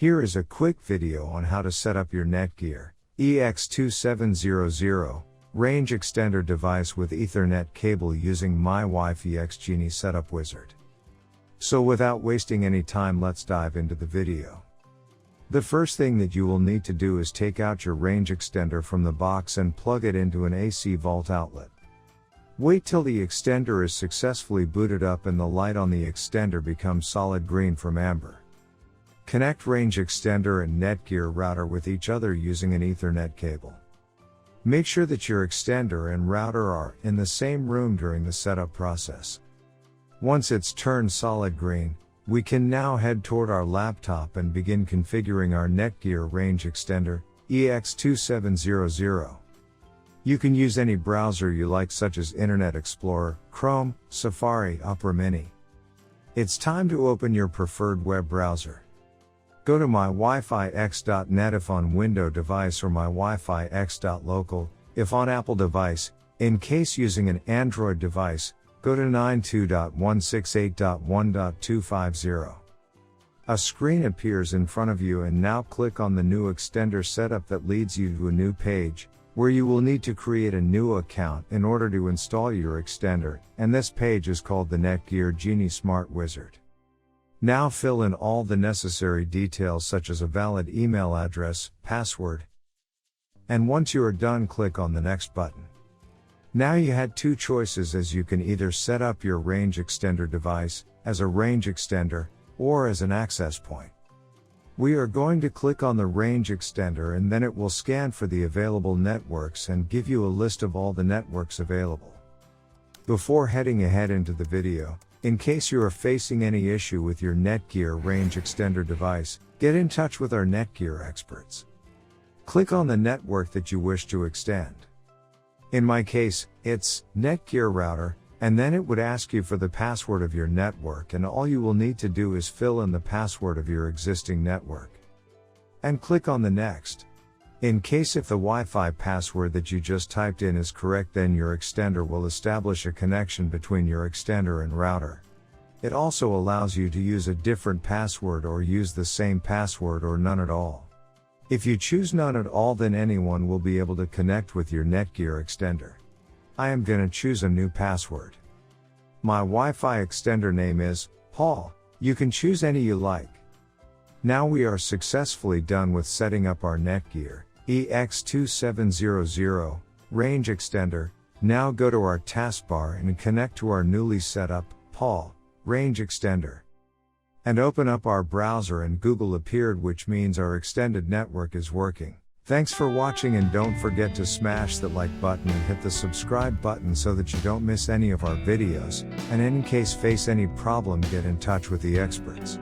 Here is a quick video on how to set up your Netgear EX2700 Range Extender device with Ethernet cable using mywifiext Genie Setup Wizard. So without wasting any time, let's dive into the video. The first thing that you will need to do is take out your range extender from the box and plug it into an AC vault outlet. Wait till the extender is successfully booted up and the light on the extender becomes solid green from amber. Connect range extender and Netgear router with each other using an Ethernet cable. Make sure that your extender and router are in the same room during the setup process. Once it's turned solid green, we can now head toward our laptop and begin configuring our Netgear range extender, EX2700. You can use any browser you like, such as Internet Explorer, Chrome, Safari, Opera Mini. It's time to open your preferred web browser. Go to mywifiext.net if on Windows device, or mywifiext.local if on Apple device. In case using an Android device, go to 92.168.1.250. A screen appears in front of you, and now click on the new extender setup that leads you to a new page, where you will need to create a new account in order to install your extender, and this page is called the Netgear Genie Smart Wizard. Now fill in all the necessary details, such as a valid email address, password. And once you are done, click on the next button. Now you had two choices, as you can either set up your range extender device as a range extender or as an access point. We are going to click on the range extender, and then it will scan for the available networks and give you a list of all the networks available. Before heading ahead into the video, in case you are facing any issue with your Netgear range extender device, get in touch with our Netgear experts. Click on the network that you wish to extend. In my case, it's Netgear router, and then it would ask you for the password of your network, and all you will need to do is fill in the password of your existing network. And click on the next. In case if the Wi-Fi password that you just typed in is correct, then your extender will establish a connection between your extender and router. It also allows you to use a different password or use the same password or none at all. If you choose none at all, then anyone will be able to connect with your Netgear extender. I am gonna choose a new password. My Wi-Fi extender name is Paul. You can choose any you like. Now we are successfully done with setting up our Netgear EX2700 range extender. Now go to our taskbar and connect to our newly set up Paul range extender. And open up our browser, and Google appeared, which means our extended network is working. Thanks for watching, and don't forget to smash that like button and hit the subscribe button so that you don't miss any of our videos, and in case face any problem, get in touch with the experts.